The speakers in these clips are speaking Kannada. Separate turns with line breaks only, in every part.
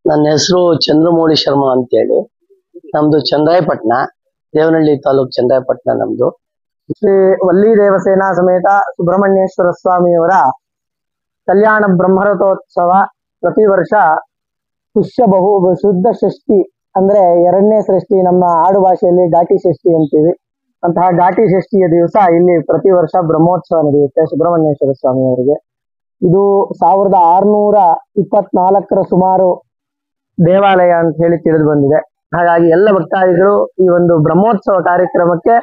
ನನ್ನ ಹೆಸರು ಚಂದ್ರಮೌಳಿ ಶರ್ಮಾ ಅಂತೇಳಿ. ನಮ್ದು ಚಂದ್ರಾಯಪಟ್ಟಣ, ದೇವನಹಳ್ಳಿ ತಾಲೂಕು ಚಂದ್ರಾಯಪಟ್ಟಣ ನಮ್ದು.
ಶ್ರೀ ವಲ್ಲಿ ದೇವಸೇನಾ ಸಮೇತ ಸುಬ್ರಹ್ಮಣ್ಯೇಶ್ವರ ಸ್ವಾಮಿಯವರ ಕಲ್ಯಾಣ ಬ್ರಹ್ಮರಥೋತ್ಸವ ಪ್ರತಿ ವರ್ಷ ಶುದ್ಧ ಷಷ್ಠಿ ಅಂದ್ರೆ ಎರಡನೇ ಷಷ್ಠಿ, ನಮ್ಮ ಆಡು ಭಾಷೆಯಲ್ಲಿ ಘಾಟಿ ಷಷ್ಠಿ ಅಂತೀವಿ. ಅಂತಹ ಘಾಟಿ ಷಷ್ಠಿಯ ದಿವಸ ಇಲ್ಲಿ ಪ್ರತಿ ವರ್ಷ ಬ್ರಹ್ಮೋತ್ಸವ ನಡೆಯುತ್ತೆ ಸುಬ್ರಹ್ಮಣ್ಯೇಶ್ವರ ಸ್ವಾಮಿಯವರಿಗೆ. ಇದು 1624 ಸುಮಾರು ದೇವಾಲಯ ಅಂತ ಹೇಳಿ ತಿಳಿದು ಬಂದಿದೆ. ಹಾಗಾಗಿ ಎಲ್ಲ ಭಕ್ತಾದಿಗಳು ಈ ಒಂದು ಬ್ರಹ್ಮೋತ್ಸವ ಕಾರ್ಯಕ್ರಮಕ್ಕೆ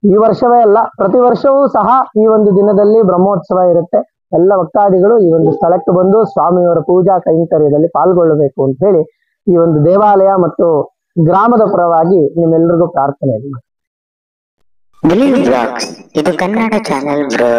ಈ ವರ್ಷವೇ ಅಲ್ಲ, ಪ್ರತಿ ವರ್ಷವೂ ಸಹ ಈ ಒಂದು ದಿನದಲ್ಲಿ ಬ್ರಹ್ಮೋತ್ಸವ ಇರುತ್ತೆ. ಎಲ್ಲ ಭಕ್ತಾದಿಗಳು ಈ ಒಂದು ಸ್ಥಳಕ್ಕೆ ಬಂದು ಸ್ವಾಮಿಯವರ ಪೂಜಾ ಕೈಂಕರ್ಯದಲ್ಲಿ ಪಾಲ್ಗೊಳ್ಳಬೇಕು ಅಂತ ಹೇಳಿ ಈ ಒಂದು ದೇವಾಲಯ ಮತ್ತು ಗ್ರಾಮದ ಪರವಾಗಿ ನಿಮ್ಮೆಲ್ಲರಿಗೂ ಪ್ರಾರ್ಥನೆ ಇದೆ.
ಇದು ಕನ್ನಡ ಚಾನೆಲ್ ಬ್ರೋ.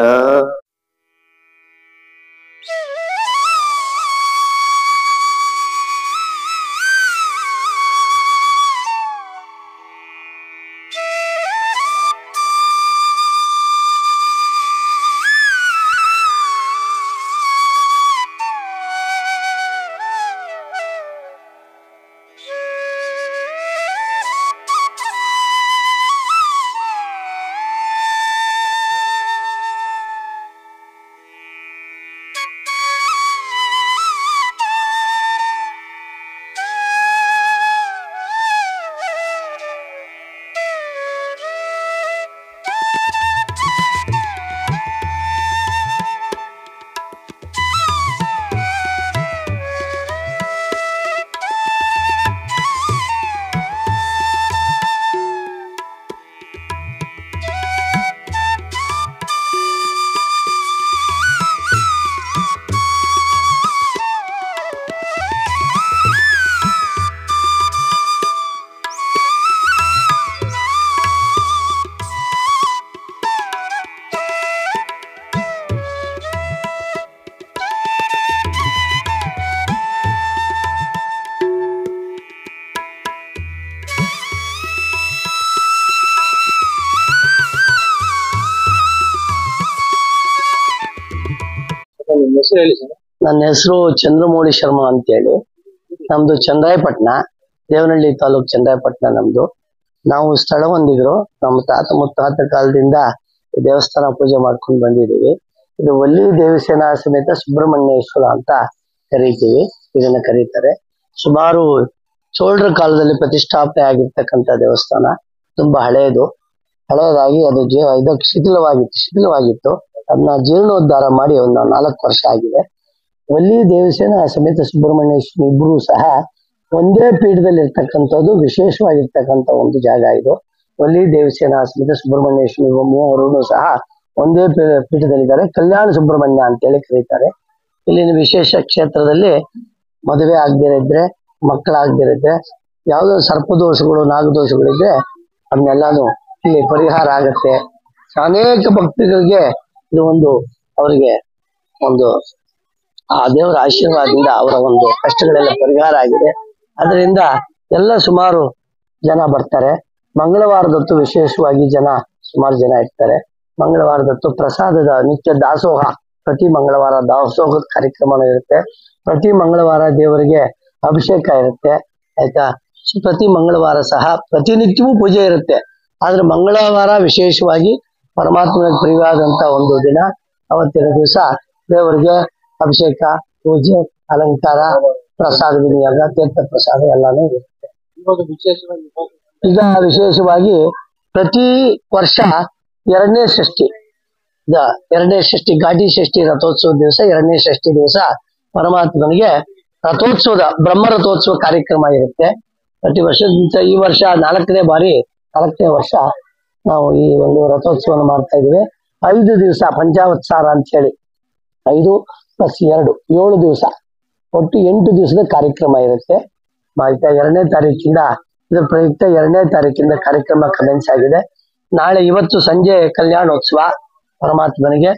ನನ್ನ ಹೆಸರು ಚಂದ್ರಮೌಳಿ ಶರ್ಮಾ ಅಂತೇಳಿ. ನಮ್ದು ಚಂದ್ರಾಯಪಟ್ಟಣ, ದೇವನಹಳ್ಳಿ ತಾಲೂಕು ಚಂದ್ರಾಯಪಟ್ಟಣ ನಮ್ದು. ನಾವು ಸ್ಥಳ ಹೊಂದಿದ್ರು. ನಮ್ಮ ತಾತ ಮುತ್ತಾತ ಕಾಲದಿಂದ ದೇವಸ್ಥಾನ ಪೂಜೆ ಮಾಡ್ಕೊಂಡು ಬಂದಿದ್ದೀವಿ. ಇದು ವಲ್ಲಿ ದೇವಸೇನಾ ಸಮೇತ ಸುಬ್ರಹ್ಮಣ್ಯೇಶ್ವರ ಅಂತ ಕರೀತೀವಿ, ಇದನ್ನ ಕರೀತಾರೆ. ಸುಮಾರು ಚೋಳರ ಕಾಲದಲ್ಲಿ ಪ್ರತಿಷ್ಠಾಪನೆ ಆಗಿರ್ತಕ್ಕಂಥ ದೇವಸ್ಥಾನ. ತುಂಬಾ ಹಳೆಯದಾಗಿ ಅದು ಇದಕ್ಕೆ ಶಿಥಿಲವಾಗಿತ್ತು. ಅದನ್ನ ಜೀರ್ಣೋದ್ಧಾರ ಮಾಡಿ ಒಂದು 4 ವರ್ಷ ಆಗಿದೆ. ವಲ್ಲಿ ದೇವಸೇನಾ ಸಮೇತ ಸುಬ್ರಹ್ಮಣ್ಯೇಶ್ವರ ಇಬ್ರು ಸಹ ಒಂದೇ ಪೀಠದಲ್ಲಿ ಇರ್ತಕ್ಕಂಥದ್ದು, ವಿಶೇಷವಾಗಿರ್ತಕ್ಕಂಥ ಒಂದು ಜಾಗ ಇದು. ವಲ್ಲಿ ದೇವಸೇನಾ ಸಮೇತ ಸುಬ್ರಹ್ಮಣ್ಯೇಶ್ವರ ಮೂವರು ಸಹ ಒಂದೇ ಪೀಠದಲ್ಲಿದ್ದಾರೆ. ಕಲ್ಯಾಣ ಸುಬ್ರಹ್ಮಣ್ಯ ಅಂತೇಳಿ ಕರೀತಾರೆ. ಇಲ್ಲಿನ ವಿಶೇಷ ಕ್ಷೇತ್ರದಲ್ಲಿ ಮದುವೆ ಆಗದಿರಿದ್ರೆ, ಮಕ್ಕಳಾಗದಿರಿದ್ರೆ, ಯಾವುದೋ ಸರ್ಪದೋಷಗಳು ನಾಗದೋಷಗಳಿದ್ರೆ ಅದನ್ನೆಲ್ಲಾನು ಇಲ್ಲಿ ಪರಿಹಾರ ಆಗತ್ತೆ. ಅನೇಕ ಭಕ್ತರಿಗೆ ಇದು ಅವರಿಗೆ ಒಂದು ಆ ದೇವರ ಆಶೀರ್ವಾದದಿಂದ ಅವರ ಒಂದು ಕಷ್ಟಗಳೆಲ್ಲ ಪರಿಹಾರ ಆಗಿದೆ. ಅದರಿಂದ ಎಲ್ಲ ಸುಮಾರು ಜನ ಬರ್ತಾರೆ. ಮಂಗಳವಾರದೊತ್ತು ವಿಶೇಷವಾಗಿ ಸುಮಾರು ಜನ ಇರ್ತಾರೆ. ಮಂಗಳವಾರದೊತ್ತು ಪ್ರಸಾದದ ನಿತ್ಯ ದಾಸೋಹ, ಪ್ರತಿ ಮಂಗಳವಾರ ದಾಸೋಹದ ಕಾರ್ಯಕ್ರಮನೂ ಇರುತ್ತೆ. ಪ್ರತಿ ಮಂಗಳವಾರ ದೇವರಿಗೆ ಅಭಿಷೇಕ ಇರುತ್ತೆ, ಆಯ್ತಾ. ಪ್ರತಿ ಮಂಗಳವಾರ ಸಹ ಪ್ರತಿನಿತ್ಯವೂ ಪೂಜೆ ಇರುತ್ತೆ. ಆದ್ರೆ ಮಂಗಳವಾರ ವಿಶೇಷವಾಗಿ ಪರಮಾತ್ಮನಿಗೆ ಪ್ರಿಯವಾದಂತ ಒಂದು ದಿನ. ಅವತ್ತಿನ ದಿವಸ ದೇವರಿಗೆ ಅಭಿಷೇಕ, ಪೂಜೆ, ಅಲಂಕಾರ, ಪ್ರಸಾದ ವಿನಿಯೋಗ, ತೀರ್ಥ ಪ್ರಸಾದ ಎಲ್ಲಾನು ಇರುತ್ತೆ. ಈಗ ವಿಶೇಷವಾಗಿ ಪ್ರತಿ ವರ್ಷ ಎರಡನೇ ಷಷ್ಠಿ ಘಾಟಿ ಷಷ್ಠಿ ರಥೋತ್ಸವದ ದಿವಸ, ಎರಡನೇ ಷಷ್ಠಿ ದಿವಸ ಪರಮಾತ್ಮನಿಗೆ ಬ್ರಹ್ಮ ರಥೋತ್ಸವ ಕಾರ್ಯಕ್ರಮ ಇರುತ್ತೆ ಪ್ರತಿ ವರ್ಷ. ಈ ವರ್ಷ 4ನೇ ವರ್ಷ ನಾವು ಈ ಒಂದು ರಥೋತ್ಸವ ಮಾಡ್ತಾ ಇದೀವಿ. 5 ದಿವಸ ಪಂಚಾವತ್ಸಾರ ಅಂತ ಹೇಳಿ 5 + 2 7 ದಿವಸ, ಒಟ್ಟು 8 ದಿವಸದ ಕಾರ್ಯಕ್ರಮ ಇರುತ್ತೆ. ಆಯ್ತಾ. 2ನೇ ತಾರೀಕಿಂದ ಇದರ ಪ್ರಯುಕ್ತ 2ನೇ ತಾರೀಕಿಂದ ಕಾರ್ಯಕ್ರಮ ಕಮೆನ್ಸ್ ಆಗಿದೆ. ಇವತ್ತು ಸಂಜೆ ಕಲ್ಯಾಣೋತ್ಸವ ಪರಮಾತ್ಮನಿಗೆ.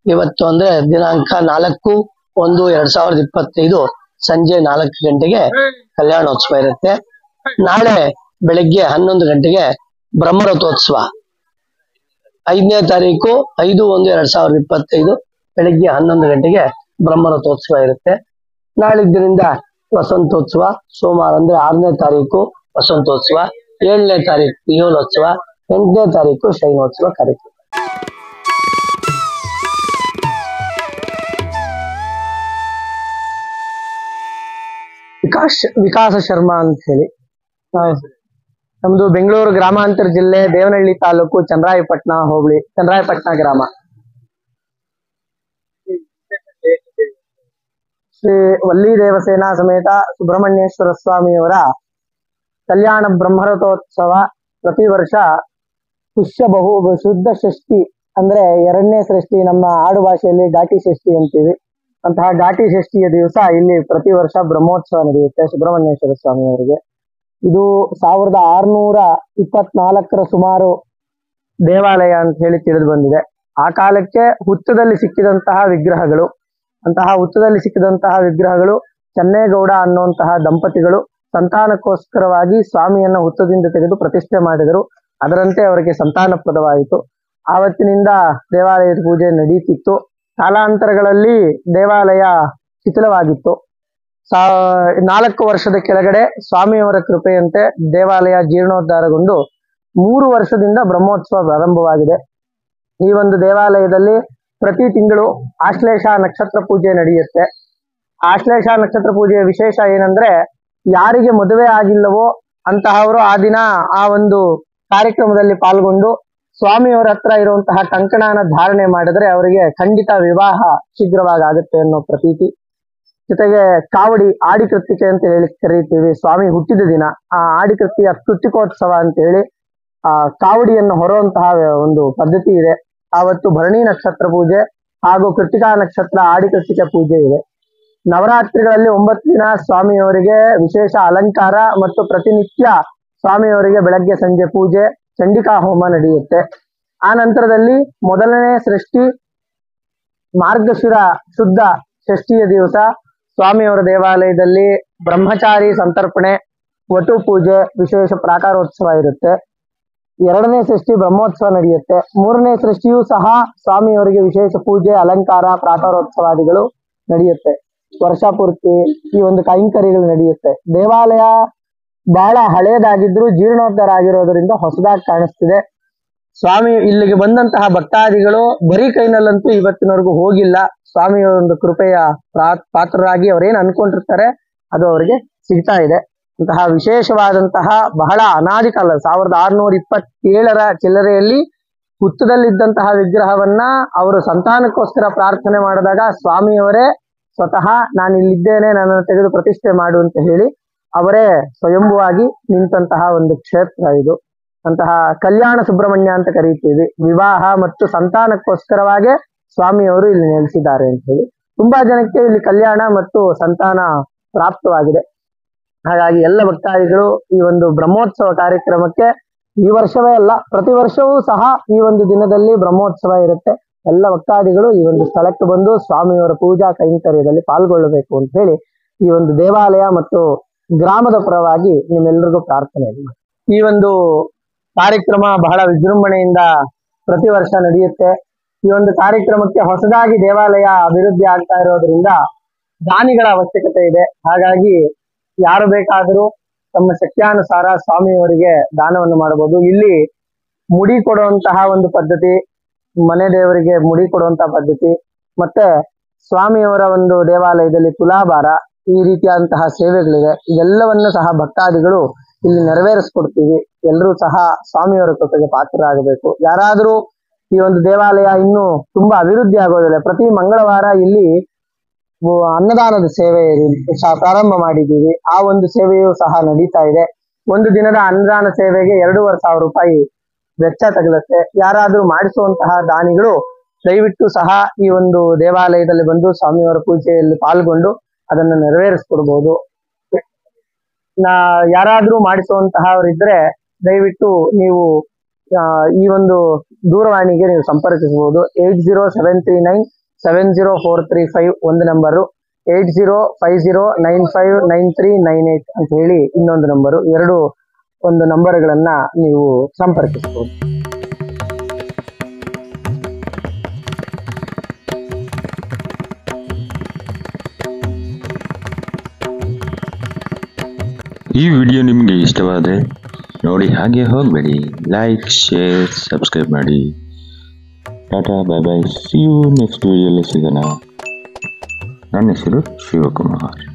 ಇವತ್ತು ಅಂದ್ರೆ ದಿನಾಂಕ 4/1/2025 ಸಂಜೆ 4 ಗಂಟೆಗೆ ಕಲ್ಯಾಣೋತ್ಸವ ಇರುತ್ತೆ. ನಾಳೆ ಬೆಳಗ್ಗೆ 11 ಗಂಟೆಗೆ ಬ್ರಹ್ಮರಥೋತ್ಸವ. 5ನೇ ತಾರೀಕು 5/1/2025 ಬೆಳಗ್ಗೆ 11 ಗಂಟೆಗೆ ಬ್ರಹ್ಮರಥೋತ್ಸವ ಇರುತ್ತೆ. ನಾಳಿದ್ದರಿಂದ ವಸಂತೋತ್ಸವ, ಸೋಮವಾರ ಅಂದ್ರೆ 6ನೇ ತಾರೀಕು ವಸಂತೋತ್ಸವ, 7ನೇ ತಾರೀಕು ಪಿಯೋಲೋತ್ಸವ, 8ನೇ ತಾರೀಕು ಶೈನೋತ್ಸವ ಕಾರ್ಯಕ್ರಮ.
ವಿಕಾಸ ಶರ್ಮಾ ಅಂತ ಹೇಳಿ, ನಮ್ದು ಬೆಂಗಳೂರು ಗ್ರಾಮಾಂತರ ಜಿಲ್ಲೆ ದೇವನಹಳ್ಳಿ ತಾಲೂಕು ಚಂದ್ರಾಯಪಟ್ಟಣ ಹೋಬಳಿ, ಚಂದ್ರಾಯಪಟ್ಟಣ ಗ್ರಾಮ. ಶ್ರೀ ವಲ್ಲಿ ದೇವಸೇನಾ ಸಮೇತ ಸುಬ್ರಹ್ಮಣ್ಯೇಶ್ವರ ಸ್ವಾಮಿಯವರ ಕಲ್ಯಾಣ ಬ್ರಹ್ಮರಥೋತ್ಸವ ಪ್ರತಿ ವರ್ಷ ಶುದ್ಧ ಷಷ್ಠಿ ಅಂದ್ರೆ 2ನೇ ಷಷ್ಠಿ, ನಮ್ಮ ಆಡು ಭಾಷೆಯಲ್ಲಿ ಘಾಟಿ ಷಷ್ಠಿ ಅಂತೀವಿ. ಅಂತಹ ಘಾಟಿ ಷಷ್ಠಿಯ ದಿವಸ ಇಲ್ಲಿ ಪ್ರತಿ ವರ್ಷ ಬ್ರಹ್ಮೋತ್ಸವ ನಡೆಯುತ್ತೆ ಸುಬ್ರಹ್ಮಣ್ಯೇಶ್ವರ ಸ್ವಾಮಿಯವರಿಗೆ. ಇದು 1624 ಸುಮಾರು ದೇವಾಲಯ ಅಂತ ಹೇಳಿ ತಿಳಿದು ಬಂದಿದೆ. ಆ ಕಾಲಕ್ಕೆ ಹುತ್ತದಲ್ಲಿ ಸಿಕ್ಕಿದಂತಹ ವಿಗ್ರಹಗಳು, ಅಂತಹ ಹುತ್ತದಲ್ಲಿ ಸಿಕ್ಕಿದಂತಹ ವಿಗ್ರಹಗಳು ಚನ್ನೇಗೌಡ ಅನ್ನುವಂತಹ ದಂಪತಿಗಳು ಸಂತಾನಕ್ಕೋಸ್ಕರವಾಗಿ ಸ್ವಾಮಿಯನ್ನ ಹುತ್ತದಿಂದ ತೆಗೆದು ಪ್ರತಿಷ್ಠೆ ಮಾಡಿದರು. ಅದರಂತೆ ಅವರಿಗೆ ಸಂತಾನಪ್ರದವಾಯಿತು. ಆವತ್ತಿನಿಂದ ದೇವಾಲಯದ ಪೂಜೆ ನಡೀತಿತ್ತು. ಕಾಲಾಂತರಗಳಲ್ಲಿ ದೇವಾಲಯ ಶಿಥಿಲವಾಗಿತ್ತು. 4 ವರ್ಷದ ಕೆಳಗಡೆ ಸ್ವಾಮಿಯವರ ಕೃಪೆಯಂತೆ ದೇವಾಲಯ ಜೀರ್ಣೋದ್ಧಾರಗೊಂಡು 3 ವರ್ಷದಿಂದ ಬ್ರಹ್ಮೋತ್ಸವ ಪ್ರಾರಂಭವಾಗಿದೆ. ಈ ಒಂದು ದೇವಾಲಯದಲ್ಲಿ ಪ್ರತಿ ತಿಂಗಳು ಆಶ್ಲೇಷ ನಕ್ಷತ್ರ ಪೂಜೆ ನಡೆಯುತ್ತೆ. ಆಶ್ಲೇಷ ನಕ್ಷತ್ರ ಪೂಜೆಯ ವಿಶೇಷ ಏನಂದ್ರೆ, ಯಾರಿಗೆ ಮದುವೆ ಆಗಿಲ್ಲವೋ ಅಂತಹವರು ಆ ದಿನ ಆ ಒಂದು ಕಾರ್ಯಕ್ರಮದಲ್ಲಿ ಪಾಲ್ಗೊಂಡು ಸ್ವಾಮಿಯವರ ಹತ್ರ ಇರುವಂತಹ ಕಂಕಣನ ಧಾರಣೆ ಮಾಡಿದ್ರೆ ಅವರಿಗೆ ಖಂಡಿತ ವಿವಾಹ ಶೀಘ್ರವಾಗಿ ಆಗುತ್ತೆ ಅನ್ನೋ ಪ್ರತೀತಿ. ಜೊತೆಗೆ ಕಾವಡಿ ಆಡಿಕೃತ್ತಿಕೆ ಅಂತ ಹೇಳಿ ಕರೀತೀವಿ. ಸ್ವಾಮಿ ಹುಟ್ಟಿದ ದಿನ ಆ ಆಡಿಕೃತಿಯ ಕೃತಿಕೋತ್ಸವ ಅಂತ ಹೇಳಿ ಆ ಕಾವಡಿಯನ್ನು ಹೊರುವಂತಹ ಒಂದು ಪದ್ಧತಿ ಇದೆ. ಆವತ್ತು ಭರಣಿ ನಕ್ಷತ್ರ ಪೂಜೆ ಹಾಗೂ ಕೃತಿಕಾ ನಕ್ಷತ್ರ ಆಡಿಕೃತಿಕೆ ಪೂಜೆ ಇದೆ. ನವರಾತ್ರಿಗಳಲ್ಲಿ 9 ದಿನ ಸ್ವಾಮಿಯವರಿಗೆ ವಿಶೇಷ ಅಲಂಕಾರ ಮತ್ತು ಪ್ರತಿನಿತ್ಯ ಸ್ವಾಮಿಯವರಿಗೆ ಬೆಳಗ್ಗೆ ಸಂಜೆ ಪೂಜೆ, ಚಂಡಿಕಾ ಹೋಮ ನಡೆಯುತ್ತೆ. ಆ ನಂತರದಲ್ಲಿ ಮೊದಲನೇ ಸೃಷ್ಟಿ ಮಾರ್ಗಶಿರ ಶುದ್ಧ ಷಷ್ಠಿಯ ದಿವಸ ಸ್ವಾಮಿಯವರ ದೇವಾಲಯದಲ್ಲಿ ಬ್ರಹ್ಮಚಾರಿ ಸಂತರ್ಪಣೆ, ವಟು ಪೂಜೆ, ವಿಶೇಷ ಪ್ರಾಕಾರೋತ್ಸವ ಇರುತ್ತೆ. 2ನೇ ಸೃಷ್ಟಿ ಬ್ರಹ್ಮೋತ್ಸವ ನಡೆಯುತ್ತೆ. 3ನೇ ಸೃಷ್ಟಿಯೂ ಸಹ ಸ್ವಾಮಿಯವರಿಗೆ ವಿಶೇಷ ಪೂಜೆ, ಅಲಂಕಾರ, ಪ್ರಾಕಾರೋತ್ಸವಾದಿಗಳು ನಡೆಯುತ್ತೆ. ವರ್ಷ ಪೂರ್ತಿ ಈ ಒಂದು ಕೈಂಕರ್ಯಗಳು ನಡೆಯುತ್ತೆ. ದೇವಾಲಯ ಬಹಳ ಹಳೇದಾಗಿದ್ರು ಜೀರ್ಣೋದ್ಧಾರ ಆಗಿರೋದ್ರಿಂದ ಹೊಸದಾಗಿ ಕಾಣಿಸ್ತಿದೆ. ಸ್ವಾಮಿ ಇಲ್ಲಿಗೆ ಬಂದಂತಹ ಭಕ್ತಾದಿಗಳು ಬರೀ ಕೈನಲ್ಲಂತೂ ಇವತ್ತಿನವರೆಗೂ ಹೋಗಿಲ್ಲ. ಸ್ವಾಮಿಯ ಒಂದು ಕೃಪೆಯ ಪಾತ್ರರಾಗಿ ಅವರೇನು ಅನ್ಕೊಂಡಿರ್ತಾರೆ ಅದು ಅವರಿಗೆ ಸಿಗ್ತಾ ಇದೆ. ಅಂತಹ ವಿಶೇಷವಾದಂತಹ ಬಹಳ ಅನಾದಿ ಕಾಲ 1627ರ ಚಿಲ್ಲರೆಯಲ್ಲಿ ಹುತ್ತದಲ್ಲಿದ್ದಂತಹ ವಿಗ್ರಹವನ್ನ ಅವರು ಸಂತಾನಕ್ಕೋಸ್ಕರ ಪ್ರಾರ್ಥನೆ ಮಾಡಿದಾಗ ಸ್ವಾಮಿಯವರೇ ಸ್ವತಃ ನಾನು ಇಲ್ಲಿದ್ದೇನೆ, ನನ್ನನ್ನು ತೆಗೆದು ಪ್ರತಿಷ್ಠೆ ಮಾಡು ಅಂತ ಹೇಳಿ ಅವರೇ ಸ್ವಯಂಭುವಾಗಿ ನಿಂತಹ ಒಂದು ಕ್ಷೇತ್ರ ಇದು. ಅಂತಹ ಕಲ್ಯಾಣ ಸುಬ್ರಹ್ಮಣ್ಯ ಅಂತ ಕರೀತೀವಿ. ವಿವಾಹ ಮತ್ತು ಸಂತಾನಕ್ಕೋಸ್ಕರವಾಗಿ ಸ್ವಾಮಿಯವರು ಇಲ್ಲಿ ನೆಲೆಸಿದ್ದಾರೆ ಅಂತ ಹೇಳಿ ತುಂಬಾ ಜನಕ್ಕೆ ಇಲ್ಲಿ ಕಲ್ಯಾಣ ಮತ್ತು ಸಂತಾನ ಪ್ರಾಪ್ತವಾಗಿದೆ. ಹಾಗಾಗಿ ಎಲ್ಲ ಭಕ್ತಾದಿಗಳು ಈ ಒಂದು ಬ್ರಹ್ಮೋತ್ಸವ ಕಾರ್ಯಕ್ರಮಕ್ಕೆ ಈ ವರ್ಷವೇ ಅಲ್ಲ ಪ್ರತಿ ವರ್ಷವೂ ಸಹ ಈ ಒಂದು ದಿನದಲ್ಲಿ ಬ್ರಹ್ಮೋತ್ಸವ ಇರುತ್ತೆ. ಎಲ್ಲ ಭಕ್ತಾದಿಗಳು ಈ ಒಂದು ಸ್ಥಳಕ್ಕೆ ಬಂದು ಸ್ವಾಮಿಯವರ ಪೂಜಾ ಕೈಂಕರ್ಯದಲ್ಲಿ ಪಾಲ್ಗೊಳ್ಳಬೇಕು ಅಂತ ಹೇಳಿ ಈ ಒಂದು ದೇವಾಲಯ ಮತ್ತು ಗ್ರಾಮದ ಪರವಾಗಿ ನಿಮ್ಮೆಲ್ಲರಿಗೂ ಪ್ರಾರ್ಥನೆ. ಈ ಒಂದು ಕಾರ್ಯಕ್ರಮ ಬಹಳ ವಿಜೃಂಭಣೆಯಿಂದ ಪ್ರತಿ ವರ್ಷ ನಡೆಯುತ್ತೆ. ಈ ಒಂದು ಕಾರ್ಯಕ್ರಮಕ್ಕೆ ಹೊಸದಾಗಿ ದೇವಾಲಯ ಅಭಿವೃದ್ಧಿ ಆಗ್ತಾ ಇರೋದ್ರಿಂದ ದಾನಿಗಳ ಅವಶ್ಯಕತೆ ಇದೆ. ಹಾಗಾಗಿ ಯಾರು ಬೇಕಾದರೂ ತಮ್ಮ ಶಕ್ತ್ಯಾನುಸಾರ ಸ್ವಾಮಿಯವರಿಗೆ ದಾನವನ್ನು ಮಾಡಬಹುದು. ಇಲ್ಲಿ ಮುಡಿ ಕೊಡುವಂತಹ ಒಂದು ಪದ್ಧತಿ, ಮನೆ ದೇವರಿಗೆ ಮುಡಿ ಕೊಡುವಂತಹ ಪದ್ಧತಿ, ಮತ್ತೆ ಸ್ವಾಮಿಯವರ ಒಂದು ದೇವಾಲಯದಲ್ಲಿ ತುಲಾಭಾರ, ಈ ರೀತಿಯಾದಂತಹ ಸೇವೆಗಳಿವೆ. ಇದೆಲ್ಲವನ್ನು ಸಹ ಭಕ್ತಾದಿಗಳು ಇಲ್ಲಿ ನೆರವೇರಿಸ್ಕೊಡ್ತೀವಿ. ಎಲ್ಲರೂ ಸಹ ಸ್ವಾಮಿಯವರ ಕೃಪೆಗೆ ಪಾತ್ರರಾಗಬೇಕು. ಯಾರಾದರೂ ಈ ಒಂದು ದೇವಾಲಯ ಇನ್ನೂ ತುಂಬಾ ಅಭಿವೃದ್ಧಿ ಆಗೋದಿಲ್ಲ. ಪ್ರತಿ ಮಂಗಳವಾರ ಇಲ್ಲಿ ಅನ್ನದಾನದ ಸೇವೆ ಪ್ರಾರಂಭ ಮಾಡಿದ್ದೀವಿ. ಆ ಒಂದು ಸೇವೆಯೂ ಸಹ ನಡೀತಾ ಇದೆ. ಒಂದು ದಿನದ ಅನ್ನದಾನ ಸೇವೆಗೆ 2,500 ರೂಪಾಯಿ ವೆಚ್ಚ ತಗಲುತ್ತೆ. ಯಾರಾದ್ರೂ ಮಾಡಿಸುವಂತಹ ದಾನಿಗಳು ದಯವಿಟ್ಟು ಸಹ ಈ ಒಂದು ದೇವಾಲಯದಲ್ಲಿ ಬಂದು ಸ್ವಾಮಿಯವರ ಪೂಜೆಯಲ್ಲಿ ಪಾಲ್ಗೊಂಡು ಅದನ್ನು ನೆರವೇರಿಸ್ಕೊಡ್ಬೋದು. ಯಾರಾದ್ರೂ ಮಾಡಿಸುವಂತಹವರಿದ್ರೆ ದಯವಿಟ್ಟು ನೀವು ಈ ಒಂದು ದೂರವಾಣಿಗೆ ನೀವು ಸಂಪರ್ಕಿಸಬಹುದು. 8073970435 ಒಂದು ನಂಬರು, 8050959398 ಅಂತ ಹೇಳಿ ಇನ್ನೊಂದು ನಂಬರು. ಎರಡು ಒಂದು ನಂಬರ್ಗಳನ್ನ ನೀವು ಸಂಪರ್ಕಿಸಬಹುದು.
ಈ ವಿಡಿಯೋ ನಿಮಗೆ ಇಷ್ಟವಾದರೆ ನೋಡಿ ಹಾಗೆ ಹೋಗಬೇಡಿ, ಲೈಕ್, ಶೇರ್, ಸಬ್ಸ್ಕ್ರೈಬ್ ಮಾಡಿ. Tata, bye bye, see you next ವಿಡಿಯೋಲಿ ಸಿಗೋಣ. ನನ್ನ ಹೆಸರು ಶಿವಕುಮಾರ್.